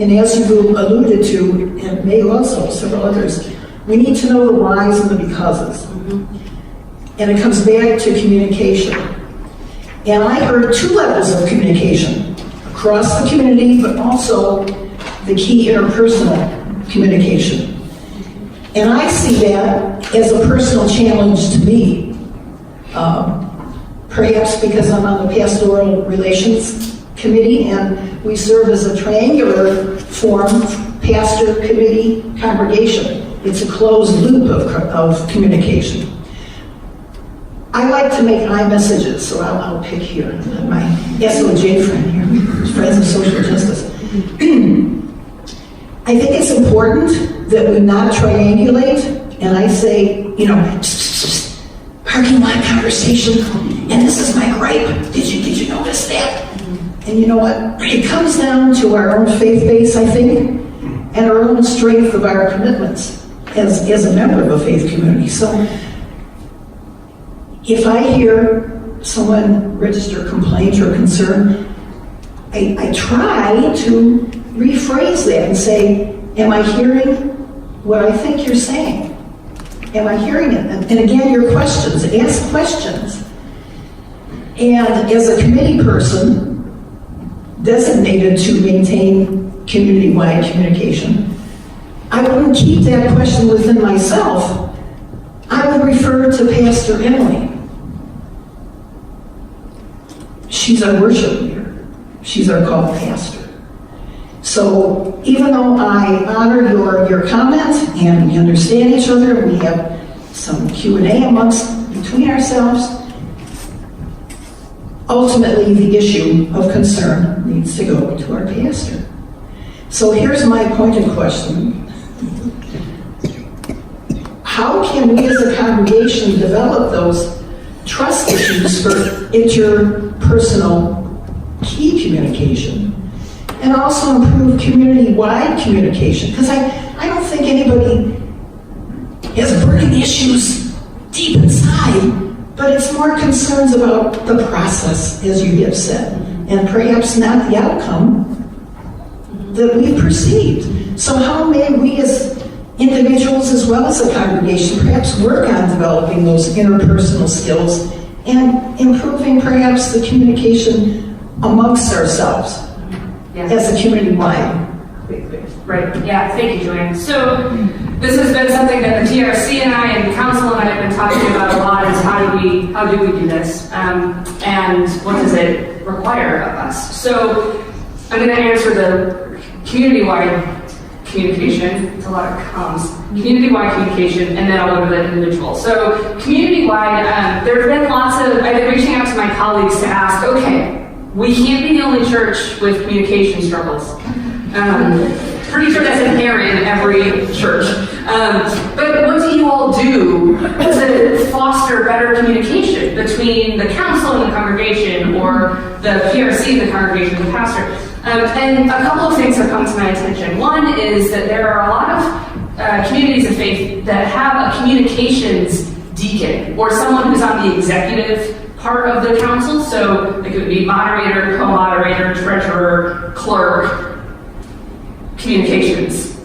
And as you alluded to, and May also, several others, we need to know the whys and the becauses. And it comes back to communication. And I heard 2 levels of communication across the community, but also the key interpersonal communication. And I see that as a personal challenge to me, perhaps because I'm on the Pastoral Relations Committee and we serve as a triangular form, pastor, committee, congregation. It's a closed loop of communication. I like to make iMessages, so I'll pick here. My SOJ friend here, Friends of Social Justice. I think it's important that we not triangulate, and I say, parking lot conversation, and this is my gripe. Did you notice that? And you know what? It comes down to our own faith base, I think, and our own strength of our commitments as a member of a faith community. So if I hear someone register complaint or concern, I try to rephrase that and say, am I hearing what I think you're saying? Am I hearing it? And again, your questions, ask questions. And as a committee person designated to maintain community-wide communication, I wouldn't keep that question within myself. I would refer to Pastor Emily. She's our worship leader. She's our called pastor. So even though I honor your comment and we understand each other and we have some Q&A between ourselves, ultimately the issue of concern needs to go to our pastor. So here's my pointed question. How can we as a congregation develop those trust issues for interpersonal key communication and also improve community-wide communication? Because I don't think anybody has burning issues deep inside, but it's more concerns about the process, as you have said, and perhaps not the outcome that we perceived. So how may we as individuals as well as the congregation perhaps work on developing those interpersonal skills and improving perhaps the communication amongst ourselves as a community-wide. Right, yeah, thank you, Joanne. So this has been something that the TRC and I and the council and I have been talking about a lot, is how do we do this? And what does it require of us? So I'm going to answer the community-wide communication. It's a lot of comms. Community-wide communication, and then I'll go to the individual. So community-wide, there have been I've been reaching out to my colleagues to ask, okay, we can't be the only church with communication struggles. Pretty sure that's inherent in every church. But what do you all do to foster better communication between the council and the congregation, or the PRC and the congregation and the pastor? And a couple of things have come to my attention. One is that there are a lot of communities of faith that have a communications deacon, or someone who's on the executive part of the council. So it could be moderator, co-moderator, treasurer, clerk, communications,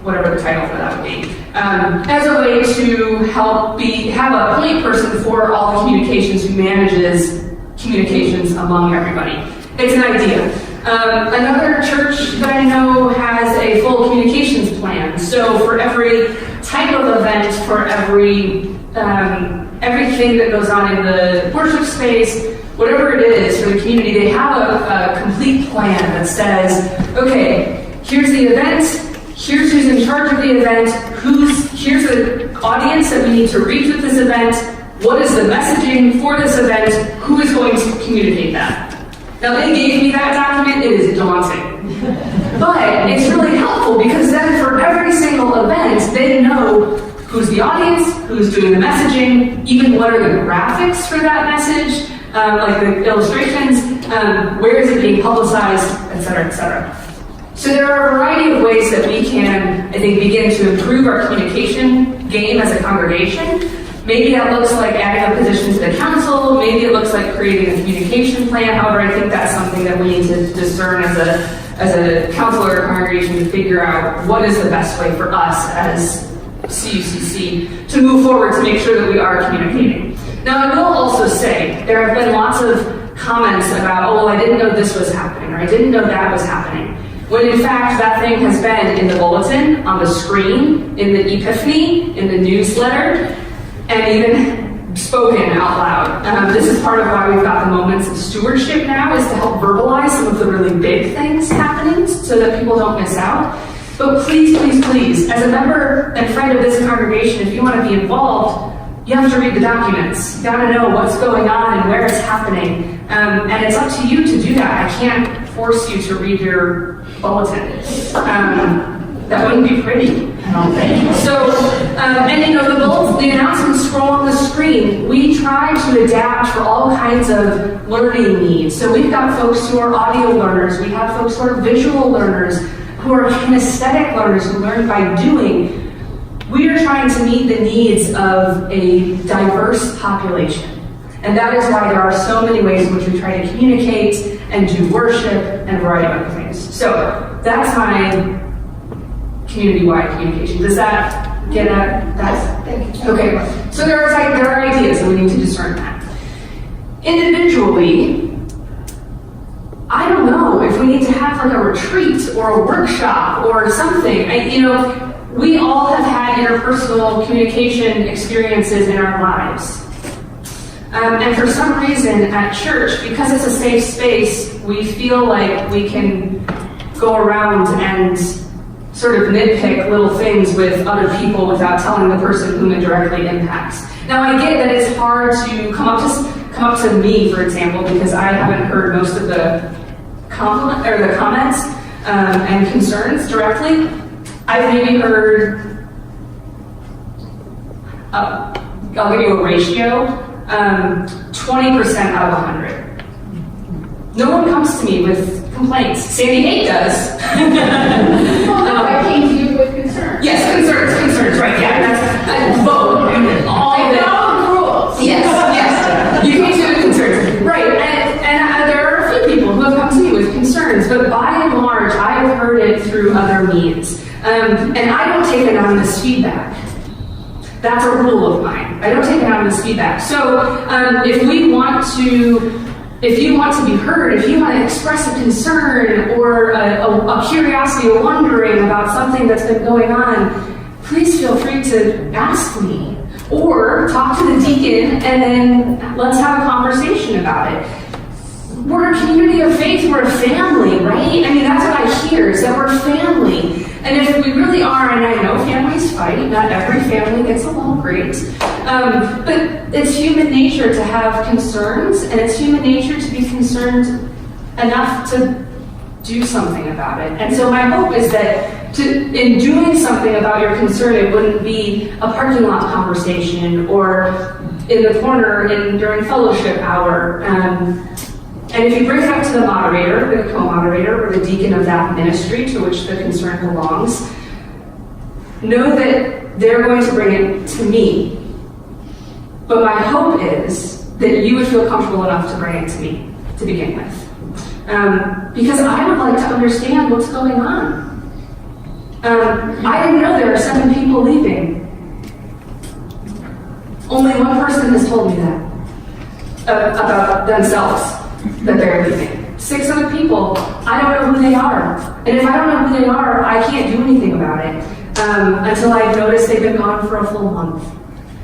whatever the title for that would be, as a way to help have a point person for all the communications who manages communications among everybody. It's an idea. Another church that I know has a full communications plan. So for every type of event, for everything that goes on in the worship space, whatever it is for the community, they have a complete plan that says, okay, here's the event, here's who's in charge of the event, here's the audience that we need to reach with this event, what is the messaging for this event, who is going to communicate that. Now, they gave me that document. It is daunting. But it's really helpful, because then for every single event, they know who's the audience, who's doing the messaging, even what are the graphics for that message, like the illustrations, where is it being publicized, etc., etc. So there are a variety of ways that we can, I think, begin to improve our communication game as a congregation. Maybe that looks like adding a position to the council. Maybe it looks like creating a communication plan. However, I think that's something that we need to discern as a council or congregation to figure out what is the best way for us as CUCC to move forward to make sure that we are communicating. Now, I will also say there have been lots of comments about, oh, well, I didn't know this was happening, or I didn't know that was happening. When in fact, that thing has been in the bulletin, on the screen, in the epiphany, in the newsletter, and even spoken out loud. This is part of why we've got the moments of stewardship now, is to help verbalize some of the really big things happening so that people don't miss out. But please, please, please, as a member and friend of this congregation, if you want to be involved, you have to read the documents. You got to know what's going on and where it's happening. And it's up to you to do that. I can't force you to read your bulletin. That wouldn't be pretty, I don't think. So, and you know, the announcements scroll on the screen. We try to adapt for all kinds of learning needs. So we've got folks who are audio learners. We have folks who are visual learners, who are kinesthetic learners, who learn by doing. We are trying to meet the needs of a diverse population. And that is why there are so many ways in which we try to communicate and do worship and a variety of other things. So that's my community-wide communication. Does that get at that? Thank you. Okay. So there are ideas, and we need to discern that. Individually, I don't know if we need to have like a retreat or a workshop or something. We all have had interpersonal communication experiences in our lives. And for some reason at church, because it's a safe space, we feel like we can go around and sort of nitpick little things with other people without telling the person whom it directly impacts. Now, I get that it's hard to come up to me, for example, because I haven't heard most of the comments and concerns directly. I've maybe heard, I'll give you a ratio, 20% out of 100. No one comes to me with complaints. Sandy 8 does. I came to you with concerns. Yes, concerns, right, yeah. That's both. All of it. All the rules. Yes. You came to me with concerns. Right, and there are a few people who have come to me with concerns, but by and large, I have heard it through other means. conversations. And I don't take anonymous feedback. That's a rule of mine. I don't take anonymous feedback. So if you want to be heard, if you want to express a concern or a curiosity or wondering about something that's been going on, please feel free to ask me. Or talk to the deacon and then let's have a conversation about it. We're a community of faith, we're a family, right? I mean, that's what I hear, is that we're family. And if we really are, and I know families fight, not every family gets along great, but it's human nature to have concerns, and it's human nature to be concerned enough to do something about it. And so my hope is that in doing something about your concern, it wouldn't be a parking lot conversation or in the corner during fellowship hour. And if you bring it up to the moderator, or the co-moderator, or the deacon of that ministry to which the concern belongs, know that they're going to bring it to me. But my hope is that you would feel comfortable enough to bring it to me to begin with. Because I would like to understand what's going on. I didn't know there are 7 people leaving. Only one person has told me that about themselves, that they're leaving. 6 other people, I don't know who they are. And if I don't know who they are, I can't do anything about it until I've noticed they've been gone for a full month.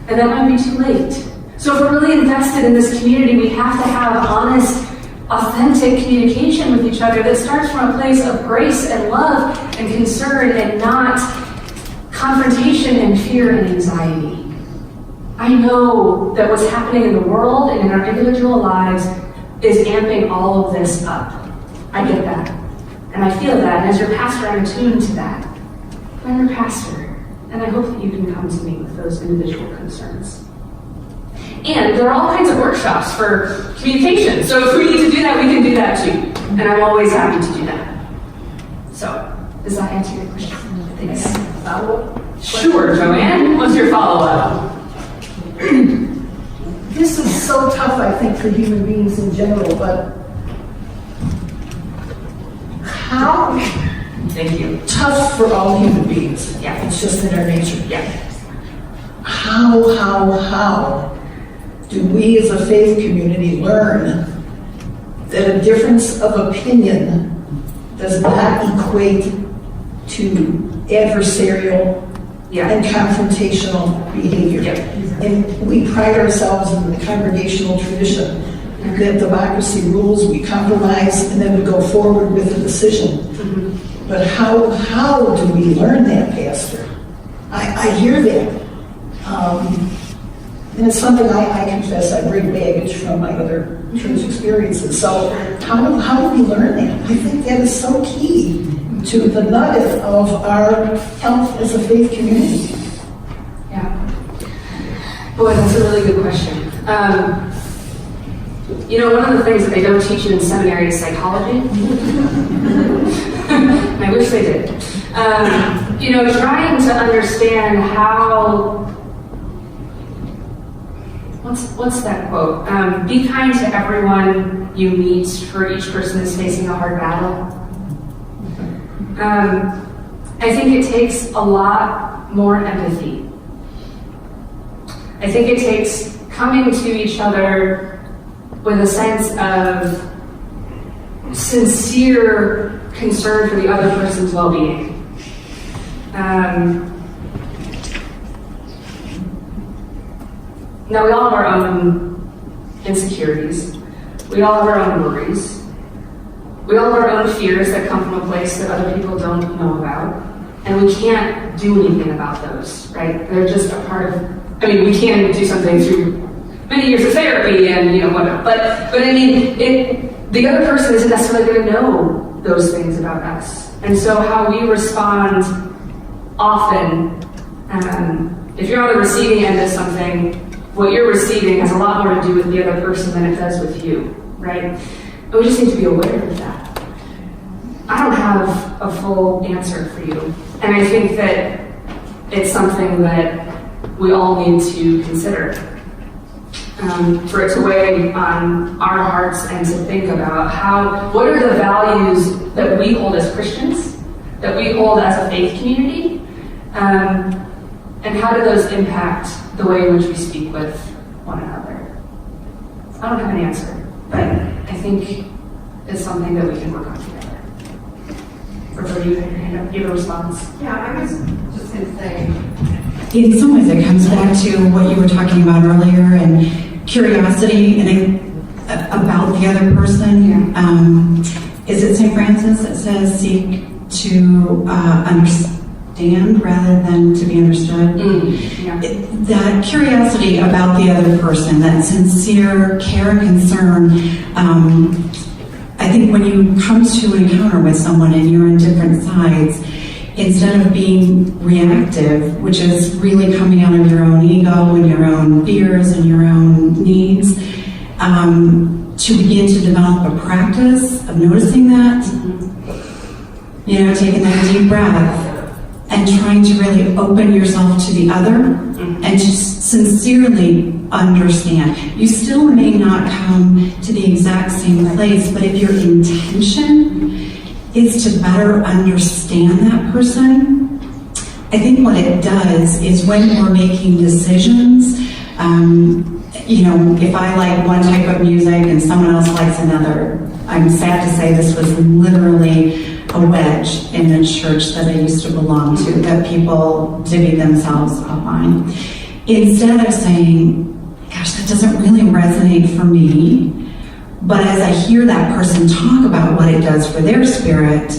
And that might be too late. So if we're really invested in this community, we have to have honest, authentic communication with each other that starts from a place of grace and love and concern and not confrontation and fear and anxiety. I know that what's happening in the world and in our individual lives is amping all of this up. I get that. And I feel that. And as your pastor, I'm attuned to that. I'm your pastor. And I hope that you can come to me with those individual concerns. And there are all kinds of workshops for communication. So if we need to do that, we can do that too. And I'm always happy to do that. So, does that answer your question? Thanks. Sure, Joanne. What's your follow-up? This is so tough, I think, for human beings in general, but how Thank you. tough for all human beings. Yeah. It's just in our nature. Yeah. How do we as a faith community learn that a difference of opinion does not equate to adversarial and confrontational behavior? Yeah. And we pride ourselves in the congregational tradition that democracy rules, we compromise, and then we go forward with a decision. Mm-hmm. But how do we learn that, Pastor? I hear that. And it's something I confess I bring baggage from my other church experiences. So how do we learn that? I think that is so key to the nugget of our health as a faith community. Yeah. Boy, that's a really good question. One of the things that they don't teach you in seminary is psychology. I wish they did. Trying to understand how. What's that quote? Be kind to everyone you meet, for each person is facing a hard battle. I think it takes a lot more empathy. I think it takes coming to each other with a sense of sincere concern for the other person's well-being. Now, we all have our own insecurities. We all have our own worries. We all have our own fears that come from a place that other people don't know about. And we can't do anything about those, right? They're just a part of, we can do something through many years of therapy and, whatnot. But the other person isn't necessarily going to know those things about us. And so how we respond often, if you're on the receiving end of something, what you're receiving has a lot more to do with the other person than it does with you, right? And we just need to be aware of that. I don't have a full answer for you. And I think that it's something that we all need to consider. For it to weigh on our hearts and to think about what are the values that we hold as Christians? that we hold as a faith community, and how do those impact the way in which we speak with one another? I don't have an answer, but I think it's something that we can work on together. Roberta, you had your hand up. You have a response? Yeah, I was just going to say, In some ways, it comes back to what you were talking about earlier and curiosity about the other person. Is it St. Francis that says seek to understand rather than to be understood? That curiosity about the other person, that sincere care and concern. I think when you come to an encounter with someone and you're on different sides, instead of being reactive, which is really coming out of your own ego and your own fears and your own needs, to begin to develop a practice of noticing that, taking that deep breath and trying to really open yourself to the other and just sincerely understand. You still may not come to the exact same place, but if your intention is to better understand that person, I think what it does is when we're making decisions, if I like one type of music and someone else likes another, I'm sad to say this was literally a wedge in the church that I used to belong to, that people divvy themselves up on. Instead of saying, gosh, that doesn't really resonate for me, but as I hear that person talk about what it does for their spirit,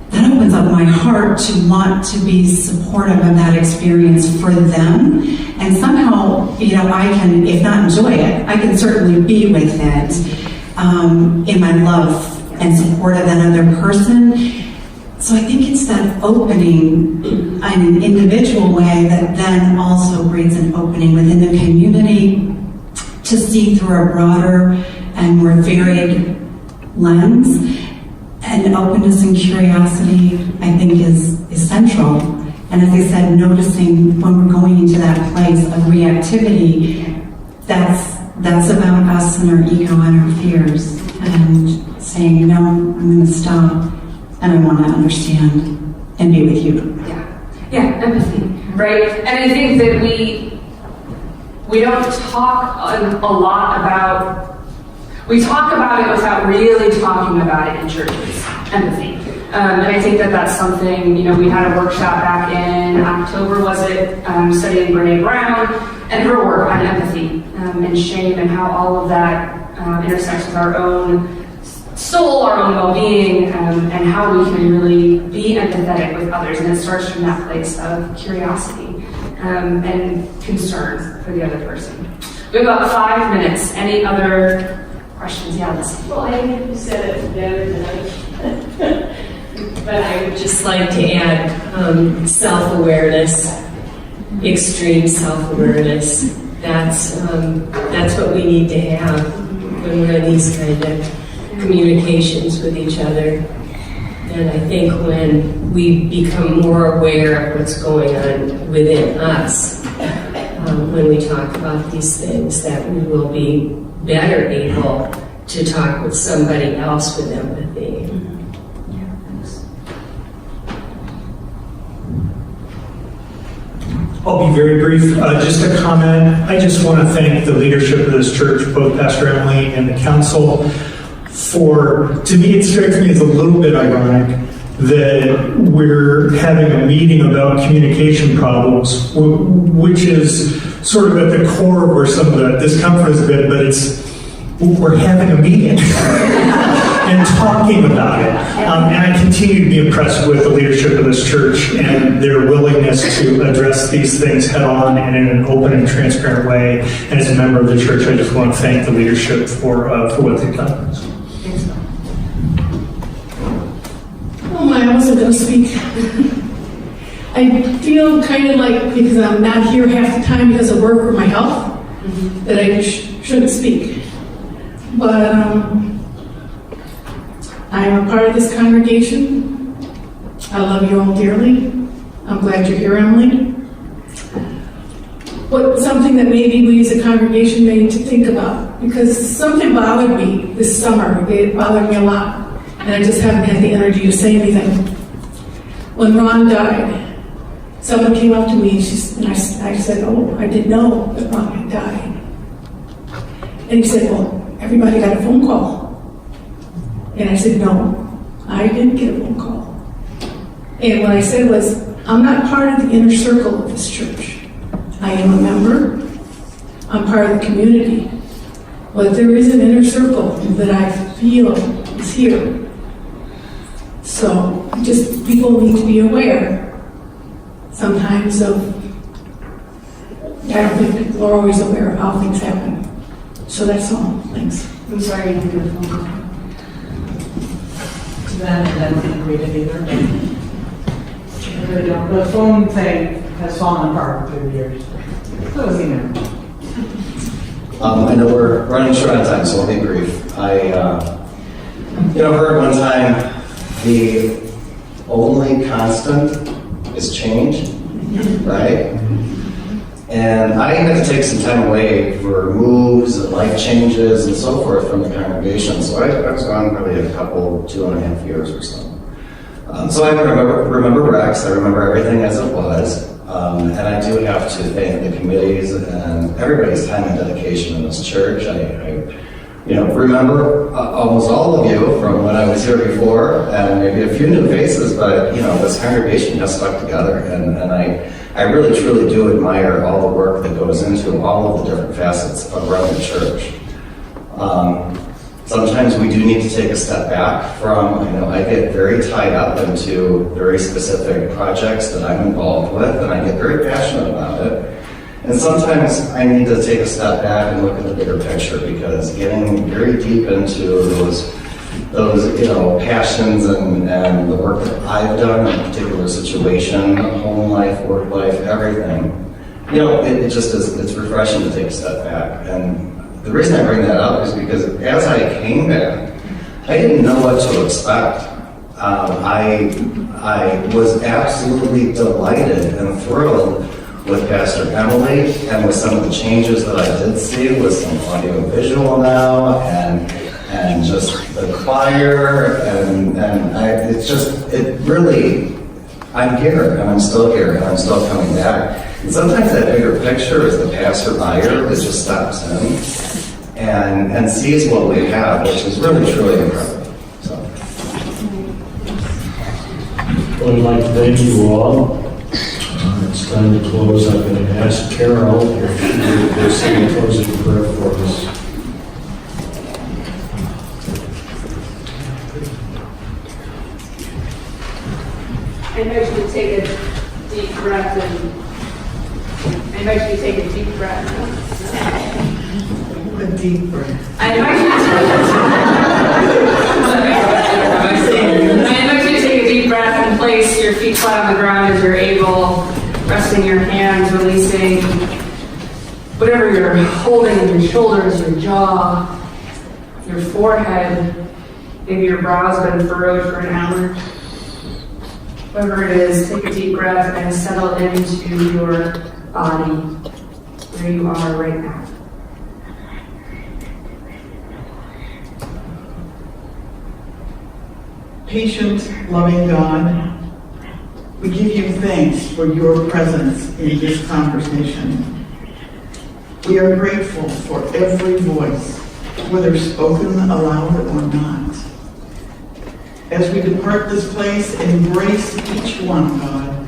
that opens up my heart to want to be supportive of that experience for them. And somehow, I can, if not enjoy it, I can certainly be with it in my love and support of that other person. So I think it's that opening in an individual way that then also breeds an opening within the community to see through a broader and more varied lens. And openness and curiosity, I think, is central. And as I said, noticing when we're going into that place of reactivity, that's about us and our ego and our fears. And saying, no, I'm going to stop, and I want to understand and be with you. Yeah, empathy, right? And I think that we don't talk a lot about. We talk about it without really talking about it in churches, empathy. And I think that that's something, we had a workshop back in October, was it, studying Brene Brown and her work on empathy and shame and how all of that intersects with our own soul, our own well-being, and how we can really be empathetic with others. And it starts from that place of curiosity and concern for the other person. We have about 5 minutes. Any other questions? Yeah, let's see. Well, I think you said it better than I but I would just like to add self-awareness, extreme self-awareness. That's what we need to have when we're in these kind of communications with each other. And I think when we become more aware of what's going on within us, when we talk about these things, that we will be better able to talk with somebody else with empathy. I'll be very brief. Just a comment. I just want to thank the leadership of this church, both Pastor Emily and the council, to me, it strikes me as a little bit ironic that we're having a meeting about communication problems, which is sort of at the core of where some of the discomfort has been, but we're having a meeting and talking about it. And I continue to be impressed with the leadership of this church and their willingness to address these things head on and in an open and transparent way. And as a member of the church, I just want to thank the leadership for what they've done. Oh my, I wasn't going to speak. I feel kind of like, because I'm not here half the time because of work or my health, that I shouldn't speak. But I am a part of this congregation. I love you all dearly. I'm glad you're here, Emily. Something that maybe we as a congregation may need to think about, because something bothered me this summer. It bothered me a lot, and I just haven't had the energy to say anything. when Ron died, someone came up to me and I said, oh, I didn't know that Ron had died. And he said, well, everybody got a phone call. And I said, no, I didn't get a phone call. And what I said was, I'm not part of the inner circle of this church. I am a member. I'm part of the community. But there is an inner circle that I feel is here. So just people need to be aware sometimes of, I don't think people are always aware of how things happen. So that's all. Thanks. I'm sorry you didn't get a phone call. To that, I don't agree to either. The phone thing has fallen apart through the years. So, you know. I know we're running short on time, so I'll be brief. I heard one time the only constant is change, right? And I had to take some time away for moves and life changes and so forth from the congregation. So I was gone probably a couple, 2.5 years or so. So I remember Rex, I remember everything as it was, and I do have to thank the committees and everybody's time and dedication in this church. I remember almost all of you from when I was here before, and maybe a few new faces, but this congregation has stuck together, and I really truly do admire all the work that goes into all of the different facets of running the church. Sometimes we do need to take a step back from, I get very tied up into very specific projects that I'm involved with, and I get very passionate about it. And sometimes I need to take a step back and look at the bigger picture, because getting very deep into those passions and the work that I've done in a particular situation, home life, work life, everything, it just is, it's refreshing to take a step back. And the reason I bring that up is because as I came back, I didn't know what to expect. I was absolutely delighted and thrilled with Pastor Emily and with some of the changes that I did see with some audio visual now and just the choir and I'm here and I'm still here and I'm still coming back. And sometimes that bigger picture is the passerby that just stops in and sees what we have, which is really, truly incredible. So. Well, I'd like to thank you all. It's time to close. I'm going to ask Carol if she would say a closing prayer for us. I invite you to take a deep breath A deep breath. I invite you to take a deep breath and place your feet flat on the ground as you're able, resting your hands, releasing whatever you're holding in your shoulders, your jaw, your forehead. Maybe your brow's been furrowed for an hour. Whatever it is, take a deep breath and settle into your body, where you are right now. Patient, loving God, we give you thanks for your presence in this conversation. We are grateful for every voice, whether spoken aloud or not. As we depart this place, embrace each one, God.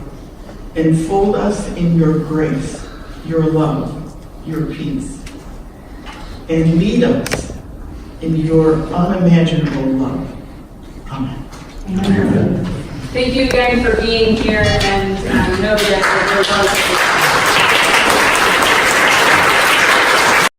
Enfold us in your grace, your love, your peace. And lead us in your unimaginable love. Amen. Thank you again for being here, and know that there was